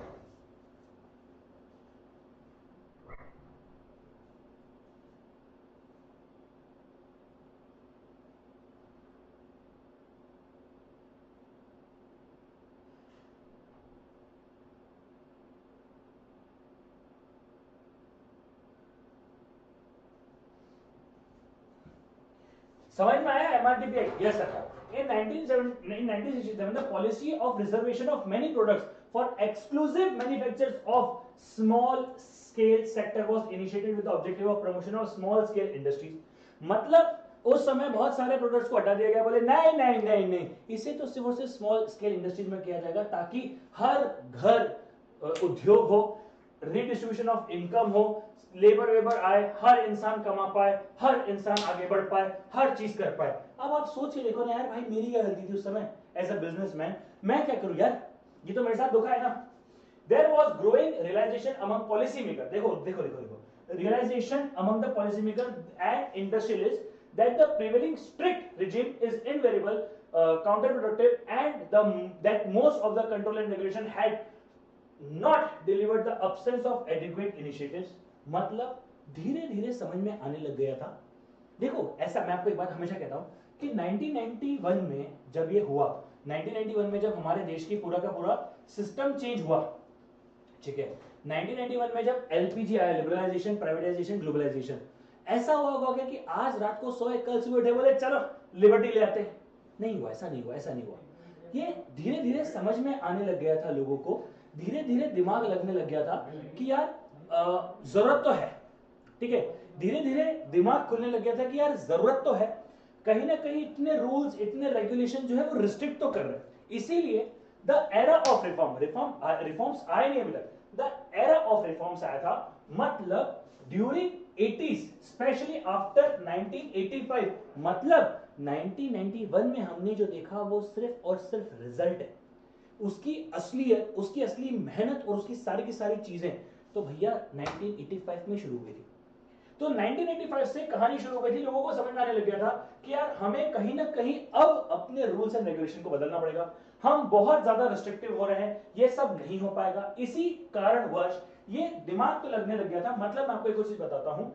समझ में आया MRTP act? Yes sir. In 1967, the policy of reservation of many products for exclusive manufacturers of small scale sector was initiated with the objective of promotion of small scale industries. मतलब उस समय बहुत सारे products को हटा दिया गया, बोले नहीं नहीं नहीं नहीं, इसे तो सिर्फ और सिर्फ स्मॉल स्केल इंडस्ट्रीज में किया जाएगा ताकि हर घर उद्योग हो, रिडिस्ट्रीब्यूशन ऑफ इनकम हो, लेबर वेबर आए, हर इंसान कमा पाए, हर इंसान आगे बढ़ पाए, हर चीज कर पाए। अब आप सोच के देखो ना यार भाई, मेरी क्या गलती थी उस समय एज अ बिजनेसमैन, मैं क्या करूं यार, ये तो मेरे साथ धोखा है ना। There was growing realisation among policy maker, देखो देखो देखो देखो, realisation among the policy maker and industrialist that the prevailing strict regime is invariable, counterproductive, and that most of the control and regulation had not delivered the absence of adequate initiatives। मतलब धीरे धीरे समझ में आने लग गया था। देखो ऐसा, मैं आपको एक बात हमेशा कहता हूं कि 1991 में जब ये हुआ, 1991 में जब हमारे देश की पूरा का पूरा सिस्टम चेंज हुआ, ठीक है, 1991 में जब एलपीजी आया, लिबरलाइजेशन, प्राइवेटाइजेशन, ग्लोबलाइजेशन, ऐसा हुआ होगा क्या कि आज रात को सोए कल सुबह उठे बोले चलो लिबर्टी ले आते? नहीं हुआ, ऐसा नहीं हुआ, ऐसा नहीं हुआ। ये धीरे धीरे समझ में आने लग गया था लोगों को, धीरे धीरे दिमाग लगने लग गया था कि यार जरूरत तो है, ठीक है, धीरे धीरे दिमाग खुलने लग गया था कि यार जरूरत तो है, कहीं ना कहीं इतने रूल्स इतने रेगुलेशन जो है वो रिस्ट्रिक्ट तो कर रहे हैं। इसीलिए द एरा ऑफ रिफॉर्म्स आए नहीं अभी तक, द एरा ऑफ रिफॉर्म्स आया था, मतलब ड्यूरिंग 80s स्पेशली आफ्टर 1985, मतलब 1991 में हमने जो देखा वो सिर्फ और सिर्फ रिजल्ट है, उसकी असली मेहनत और उसकी सारी की सारी चीजें तो भैया 1985 में शुरू हुई थी। तो 1985 से कहानी शुरू हो गई थी, लोगों को समझ में आने लग गया था कि यार हमें कहीं ना कहीं अब अपने रूल्स एंड रेगुलेशन को बदलना पड़ेगा, हम बहुत ज्यादा रिस्ट्रिक्टिव हो रहे हैं, ये सब नहीं हो पाएगा। इसी कारणवश ये दिमाग तो लगने लग गया था। मतलब मैं आपको एक चीज बताता हूं,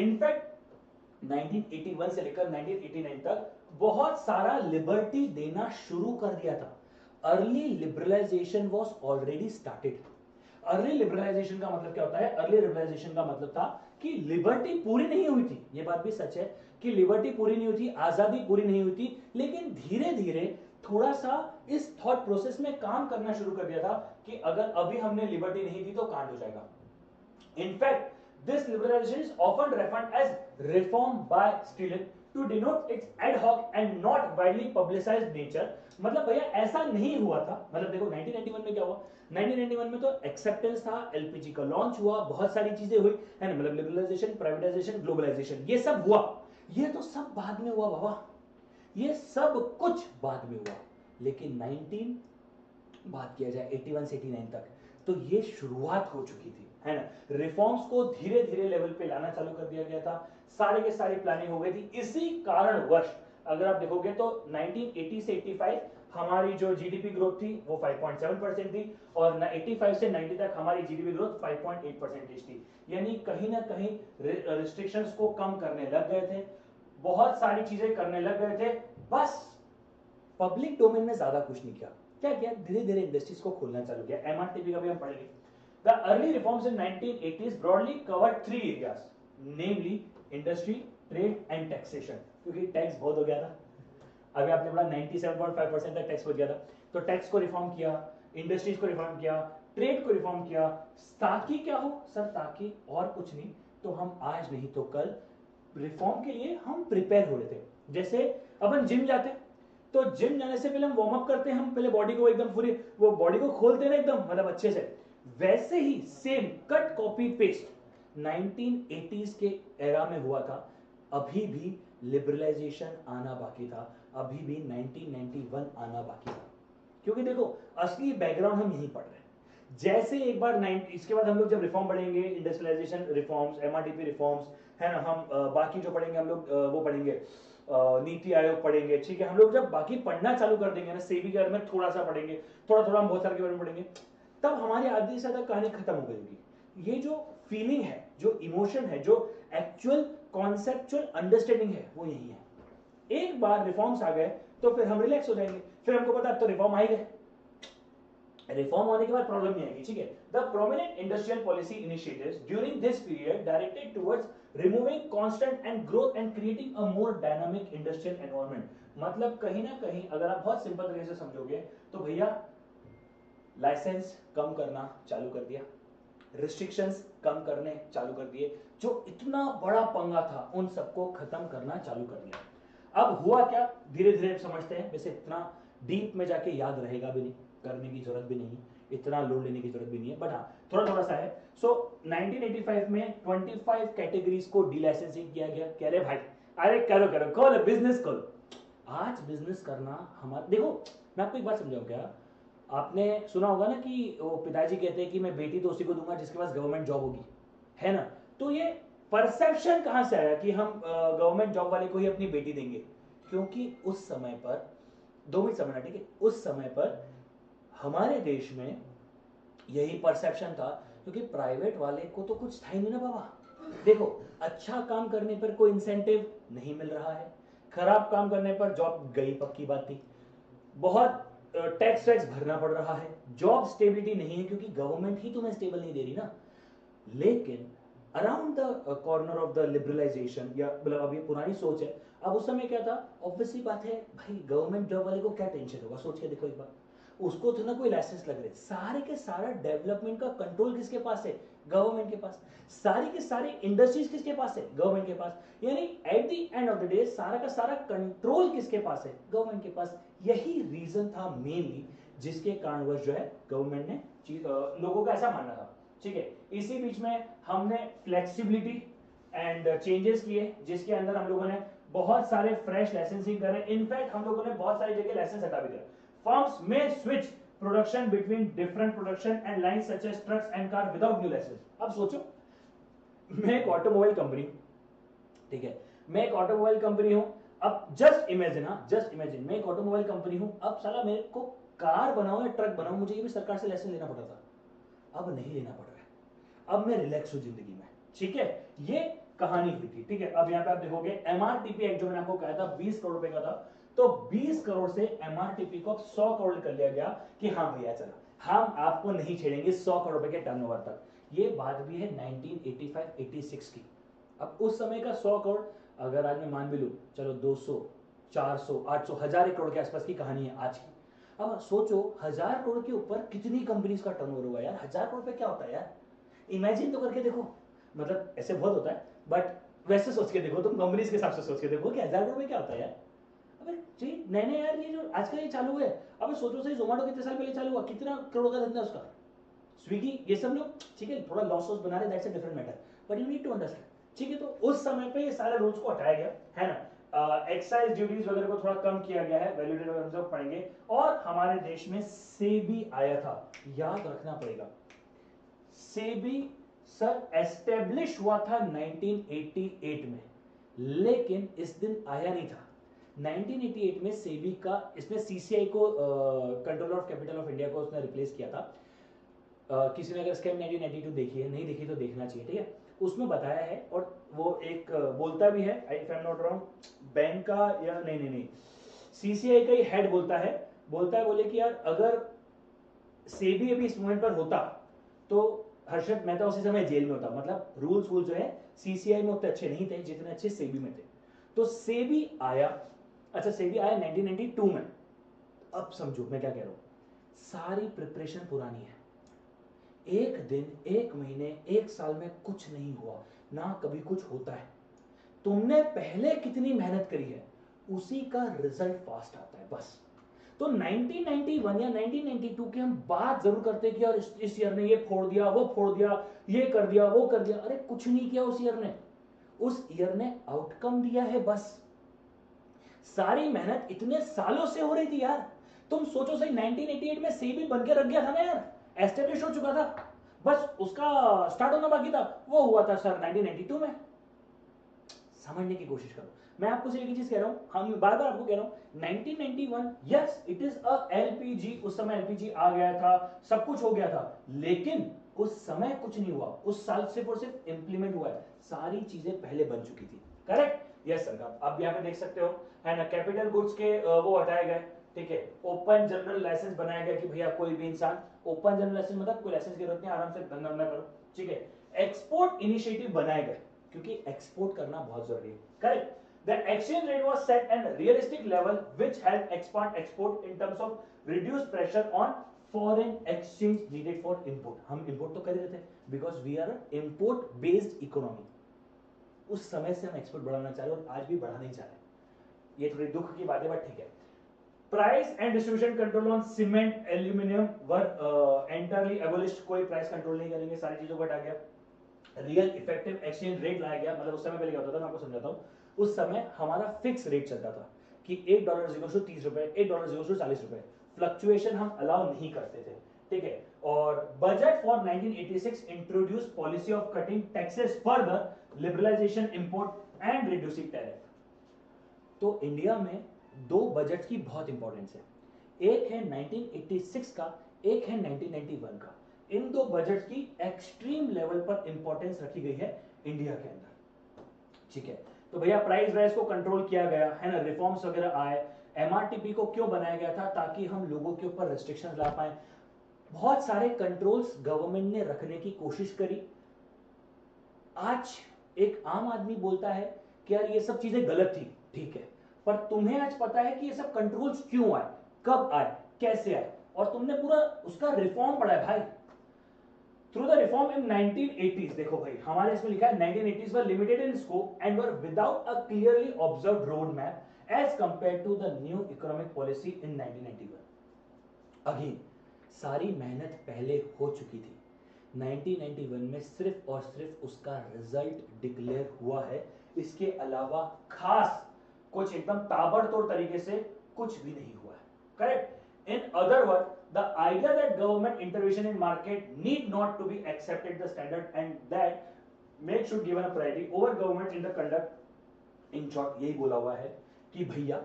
इनफैक्ट 1981 से लेकर 1989 तक बहुत सारा लिबर्टी देना शुरू कर दिया था। Early liberalisation was already started. Early liberalisation का मतलब क्या होता है? अर्ली लिबरलाइजेशन का मतलब था कि लिबर्टी पूरी नहीं हुई थी, ये बात भी सच है कि लिबर्टी पूरी नहीं हुई थी, आजादी पूरी नहीं हुई थी, लेकिन धीरे धीरे थोड़ा सा इस थॉट प्रोसेस में काम करना शुरू कर दिया था कि अगर अभी हमने लिबर्टी नहीं दी तो कांड हो जाएगा। In fact this liberalisation is often referred as reform by stealth. To denote its ad hoc and not widely publicised nature. मतलब भैया ऐसा नहीं हुआ था। मतलब देखो 1991 में क्या हुआ, 1991 में तो एक्सेप्टेंस था, एलपीजी का लॉन्च हुआ, बहुत सारी चीजें हुई है ना, मतलब लिबरलाइजेशन, प्राइवेटाइजेशन, ग्लोबलाइजेशन, ये सब हुआ। ये तो सब बाद में हुआ बाबा, ये सब कुछ बाद में हुआ। लेकिन 19 बात किया जाए 81 से 89 तक, तो ये शुरुआत हो चुकी थी, है ना। रिफॉर्म्स को धीरे धीरे लेवल पे लाना चालू कर दिया गया था, सारे के सारी प्लानिंग हो गई थी। इसी कारणवश अगर आप देखोगे तो 1980 से 85 हमारी जो जीडीपी ग्रोथ थी वो 5.7% थी, और 85 से 90 तक हमारी जीडीपी ग्रोथ 5.8% थी। यानी कहीं ना कहीं रिस्ट्रिक्शंस को कम करने लग गए थे, बहुत सारी चीजें करने लग गए थे, बस पब्लिक डोमेन में ज्यादा कुछ नहीं किया। क्या किया, धीरे धीरे इंडस्ट्रीज को खोलना चालू किया। एमआरटीपी का भी हम पढ़ेंगे। The early reforms in 1980s broadly covered 3 areas, namely industry, trade and taxation, क्योंकि टैक्स बहुत हो गया था। अभी आपने पढ़ा 97.5% तक टैक्स हो गया था, तो टैक्स को रिफॉर्म किया, इंडस्ट्रीज को रिफॉर्म किया, ट्रेड को रिफॉर्म किया, ताकि क्या हो सर, ताकि और कुछ नहीं तो हम आज नहीं तो कल रिफॉर्म के लिए हम प्रिपेयर हो रहे थे। जैसे अपन जिम जाते, तो जिम जाने से पहले हम वार्म अप करते हैं, हम पहले बॉडी को एकदम पूरी वो बॉडी को खोलते हैं एकदम मतलब अच्छे से, वैसे ही same cut copy paste 1980s के एरा में हुआ था। अभी भी लिबरलाइजेशन आना बाकी था, अभी भी 1991 आना बाकी था, क्योंकि देखो असली बैकग्राउंड हम यही पढ़ रहे हैं। जैसे एक बार इसके बाद हम लोग जब रिफॉर्म पढ़ेंगे, इंडस्ट्रियलाइजेशन रिफॉर्म्स, एमआरटीपी रिफॉर्म्स, है ना, हम बाकी जो पढ़ेंगे हम लोग वो पढ़ेंगे नीति आयोग पढ़ेंगे, ठीक है। हम लोग जब बाकी पढ़ना चालू कर देंगे ना, सेबी के बारे में थोड़ा सा पढ़ेंगे, थोड़ा थोड़ा हम बहुत सारे के बारे में पढ़ेंगे, तब हमारी आधी से ज्यादा कहानी खत्म हो गई होगी। ये जो फीलिंग है, जो इमोशन है, जो एक्चुअल कॉन्सेप्चुअल अंडरस्टैंडिंग है, वो यही है। एक बार रिफॉर्म्स आ गए तो फिर हम रिलैक्स हो जाएंगे, फिर हमको पता अब तो रिफॉर्म आ गए, रिफॉर्म होने के बाद प्रॉब्लम नहीं आएगी, ठीक है। The prominent industrial policy initiatives during this period directed towards removing constant and growth and creating a more dynamic industrial environment. मतलब कहीं ना कहीं अगर आप बहुत सिंपल तरीके से समझोगे तो भैया लाइसेंस कम करना चालू कर दिया, रिस्ट्रिक्शंस कम करने चालू कर दिए, जो इतना बड़ा पंगा था उन सबको खत्म करना चालू कर दिया। अब हुआ क्या, धीरे धीरे समझते हैं, वैसे इतना डीप में जाके याद रहेगा भी नहीं, करने की जरूरत भी नहीं, इतना लोड लेने की जरूरत भी नहीं है, बट हाँ थोड़ा थोड़ा सा है। सो 1985 में 25 कैटेगरीज को डीलाइसेंसिंग किया गया। कह रहे भाई अरे करो करो, खोलो बिजनेस खोलो। आज बिजनेस करना हमारा, देखो मैं आपको एक बात समझाऊं क्या, आपने सुना होगा ना कि वो पिताजी कहते हैं कि मैं बेटी तो उसी को दूंगा जिसके पास गवर्नमेंट जॉब होगी, है ना। तो ये परसेप्शन कहां से आया कि हम गवर्नमेंट जॉब वाले को ही अपनी बेटी देंगे, क्योंकि उस समय पर 2 मिनट समझना, ठीक है, उस समय पर हमारे देश में यही परसेप्शन था, क्योंकि प्राइवेट वाले को तो कुछ था ही नहीं ना बाबा। देखो अच्छा काम करने पर कोई इंसेंटिव नहीं मिल रहा है, खराब काम करने पर जॉब गई पक्की बात थी, बहुत टैक्स वैक्स भरना पड़ रहा है, जॉब स्टेबिलिटी नहीं है क्योंकि गवर्नमेंट ही तुम्हें स्टेबल नहीं दे रही ना। लेकिन around the corner of the liberalisation, या मतलब अब ये पुरानी सोच है, अब उस समय क्या था, ऑब्वियसली बात है भाई गवर्नमेंट जॉब वाले को क्या टेंशन होगा, सोच के देखो एक बार, उसको तो ना कोई लाइसेंस लग रहे, सारे के सारा डेवलपमेंट का कंट्रोल किसके पास है, गवर्नमेंट के पास, सारी के सारी इंडस्ट्रीज किसके पास है, गवर्नमेंट के पास, यानी at the end of the day सारा का सारा कंट्रोल किसके पास है, गवर्नमेंट के पास। यही रीजन था मेनली जिसके कारणवश जो है गवर्नमेंट ने लोगों का ऐसा मानना था, ठीक है। इसी बीच में हमने फ्लेक्सिबिलिटी एंड चेंजेस किए, जिसके अंदर हम लोगों ने बहुत सारे फ्रेश लाइसेंसिंग करे, इनफैक्ट हम लोगों ने बहुत सारी जगह लाइसेंस हटा भी दिया। Firms may switch production between different production and lines such as trucks and car without new license। अब सोचो मैं एक ऑटोमोबाइल कंपनी, ठीक है, मैं एक ऑटोमोबाइल कंपनी हूं, अब जस्ट इमेजिन, हाँ जस्ट इमेजिन, मैं एक ऑटोमोबाइल कंपनी हूं, अब साला मेरे को कार बनाओ या ट्रक बनाओ, मुझे ये भी सरकार से लाइसेंस लेना पड़ता था, अब नहीं लेना पड़ रहा है, अब मैं रिलैक्स हूं जिंदगी में, ठीक है। ये कहानी हुई थी, ठीक है। अब यहाँ पे आप देखोगे एमआरटीपी एक्ट जो मैंने आपको कहा था 20 करोड़ रुपए का था, तो 20 करोड़ से एमआरटीपी को 100 करोड़ कर लिया गया कि हाँ भैया चलो हम आपको नहीं छेड़ेंगे 100 करोड़ रुपए के टर्नओवर तक। ये बात भी है 1985-86 की। अब उस समय का 100 करोड़ अगर आज मैं मान भी लूं, चलो 200, 400, 800, 1000 करोड़ के आसपास की कहानी है आज की। अब सोचो 1000 करोड़ के ऊपर कितनी कंपनीज का टर्नओवर होगा यार, 1000 करोड़ पे क्या होता है यार, इमेजिन तो करके देखो, मतलब ऐसे बहुत होता है बट वैसे सोच के देखो, तुम कंपनीज के हिसाब से सोच के देखो कि 1000 करोड़ में क्या होता है यार। अबे जी नए नए यार, ये जो आजकल ये चालू है, अबे सोचो सही, जोमेटो कितने साल पहले चालू हुआ, कितना करोड़ का धंधा उसका, स्विगी, ये सब लोग ठीक है थोड़ा लॉस वॉस बना रहे, that's a different matter, but you need to understand, ठीक है। तो उस समय पे ये सारे रूल्स को हटाया गया है ना, एक्साइज ड्यूटीज वगैरह को थोड़ा कम किया गया है, वैल्यू एडेड वगैरह हम सब पढ़ेंगे। और हमारे देश में सेबी आया था, याद रखना पड़ेगा, सेबी सर एस्टेब्लिश हुआ था 1988 में, लेकिन इस दिन आया नहीं था। 1988 में सेबी का, इसने सीसीआई को, controller of capital of India को उसने रिप्लेस किया था। किसी ने अगर स्कैम 1992 देखी है, नहीं देखी तो देखना चाहिए, ठीक है। उसमें बताया है, और वो एक बोलता भी है, if I am not wrong, bank का या नहीं सीसीआई का ही हेड बोलता है, बोले कि यार अगर सेबी अभी इस मोमेंट पर होता तो हर्षद मेहता उसी समय जेल में होता। मतलब रूल्स जो है सीसीआई में उतने अच्छे नहीं थे जितने अच्छे सेबी में थे। तो सेबी आया, अच्छा सेबी आया 1992 में। अब समझो मैं क्या कह रहा हूं, सारी प्रिपरेशन पुरानी है, एक दिन, एक महीने, एक साल में कुछ नहीं हुआ, ना कभी कुछ होता है। तुमने पहले कितनी मेहनत करी है उसी का रिजल्ट फास्ट आता है, बस। तो 1991 या 1992 की हम बात जरूर करते हैं कि यार इस ईयर ने ये फोड़ दिया, वो फोड़ दिया, ये कर दिया, वो कर दिया। अरे कुछ नहीं किया उस ईयर ने, उस ईयर ने आउटकम दिया है बस। सारी मेहनत इतने सालों से हो रही थी यार। तुम सोचो सही, 1988 में सेबी बन के रख गया था ना यार, एस्टेब्लिश हो चुका था, बस उसका स्टार्ट होना बाकी था, वो हुआ था सर 1992 में। समझने की कोशिश करो, मैं आपको सिर्फ एक चीज कह रहा हूं, हम बार बार आपको कह रहा हूं, 1991 yes it is a LPG, उस समय एलपीजी आ गया था, सब कुछ हो गया था, लेकिन उस समय कुछ नहीं हुआ, उस साल सिर्फ और सिर्फ इंप्लीमेंट हुआ है, सारी चीजें पहले बन चुकी थी। Correct, yes sir. आप यहाँ पे देख सकते हो, है ना, कैपिटल गुड्स के वो हटाए गए, ठीक है। ओपन जनरल लाइसेंस बनाया गया कि भैया कोई भी इंसान, ओपन जनरल लाइसेंस मतलब कोई लाइसेंस की जरूरत नहीं, आराम से धंधा करो, ठीक है। एक्सपोर्ट इनिशिएटिव बनाए गए क्योंकि एक्सपोर्ट करना बहुत जरूरी है, correct. The exchange rate was set at a realistic level which helped expand export in terms of reduced pressure on foreign exchange needed for import. हम import तो कर रहे थे because we are an import based economy. उस समय से हम export बढ़ाना चाह रहे हैं और आज भी बढ़ाना ही चाह रहे हैं। ये थोड़ी दुख की बात है बट ठीक है। Price and distribution control on cement aluminium were entirely एबोलिश्ड, कोई प्राइस कंट्रोल नहीं करेंगे, सारी चीजों को हटा गया। रियल इफेक्टिव एक्सचेंज रेट लाया गया, मतलब उस समय पहले क्या होता था मैं आपको समझाता हूं, उस समय हमारा फिक्स रेट चलता था कि $1 30 रुपए, $1 40 रुपए, फ्लक्चुएशन हम अलाउ नहीं करते थे, ठीक है। और budget for 1986 introduce policy of cutting taxes further, liberalisation import and reducing tariff. तो इंडिया में दो बजट की बहुत इंपॉर्टेंस है, एक है 1986 का, एक है 1991 का। इन दो बजट की एक्सट्रीम लेवल पर इंपॉर्टेंस रखी गई है इंडिया के अंदर, ठीक है। तो भैया प्राइस राइज को कंट्रोल किया गया है ना, रिफॉर्म्स वगैरह आए। एमआरटीपी को क्यों बनाया गया था, ताकि हम लोगों के ऊपर रेस्ट्रिक्शंस ला पाए। बहुत सारे कंट्रोल्स गवर्नमेंट ने रखने की कोशिश करी। आज एक आम आदमी बोलता है कि यार ये सब चीजें गलत थी, ठीक है, पर तुम्हें आज पता है कि ये सब कंट्रोल्स क्यों आए, कब आए, कैसे आए, और तुमने पूरा उसका रिफॉर्म पढ़ा है भाई। Through the reform in 1980s, देखो भाई हमारे इसमें लिखा है 1980s were limited in scope and were without a clearly observed road map as compared to the new economic policy in 1991. Again सारी मेहनत पहले हो चुकी थी, 1991 में सिर्फ और सिर्फ उसका रिजल्ट डिक्लेयर हुआ है, इसके अलावा खास कुछ एकदम ताबड़तोड़ तरीके से कुछ भी नहीं हुआ है, correct. In other words, the idea that government intervention in market need not to be accepted the standard and that make should given a priority over government in the conduct. In short, यही बोला हुआ है कि भैया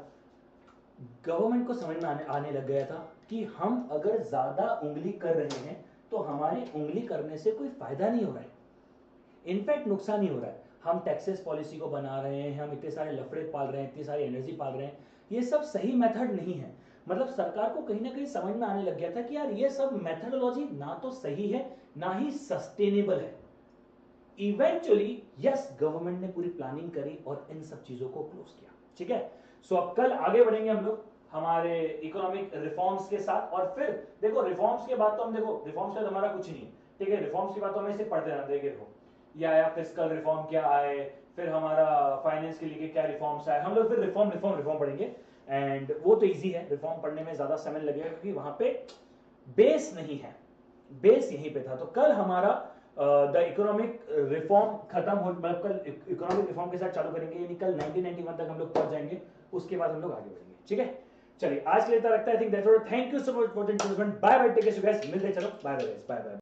government को समझ में आने लग गया था कि हम अगर ज्यादा उंगली कर रहे हैं तो हमारी उंगली करने से कोई फायदा नहीं हो रहा है, इनफैक्ट नुकसान ही हो रहा है। हम टैक्सेस पॉलिसी को बना रहे हैं, हम इतने सारे लफड़े पाल रहे हैं, इतनी सारी एनर्जी पाल रहे हैं, ये सब सही मेथड नहीं है। मतलब सरकार को कहीं ना कहीं समझ में आने लग गया था कि यार ये सब मेथडोलॉजी ना तो सही है ना ही सस्टेनेबल है। इवेंचुअली यस गवर्नमेंट ने पूरी प्लानिंग करी और इन सब चीजों को क्लोज किया, ठीक है। सो अब कल आगे बढ़ेंगे हम लोग हमारे इकोनॉमिक रिफॉर्म्स के साथ, और फिर देखो रिफॉर्म्स के बाद तो हम देखो रिफॉर्म्स का हमारा कुछ नहीं है, ठीक है, रिफॉर्म्स की बात तो हमें सिर्फ पढ़ते रहना, देखो ये आया फिस्कल रिफॉर्म क्या आए, फिर हमारा फाइनेंस के लिए क्या रिफॉर्म्स आए, हम लोग फिर रिफॉर्म पढ़ेंगे। एंड वो तो इजी है, रिफॉर्म पढ़ने में ज्यादा समय लगेगा क्योंकि वहां पे बेस नहीं है, बेस यहीं पे था। तो कल हमारा द इकोनॉमिक रिफॉर्म खत्म हो, मतलब कल इकोनॉमिक रिफॉर्म के साथ चालू करेंगे, यानी कल 1991 तक हम लोग पहुंच जाएंगे, उसके बाद हम लोग आगे बढ़ेंगे। ठीक है, चलिए आज के लिए इतना रखता है। I think that's all. Thank you so much for the entertainment. Bye bye, take care guys, मिलते हैं, चलो बाय बाय बाय बाय।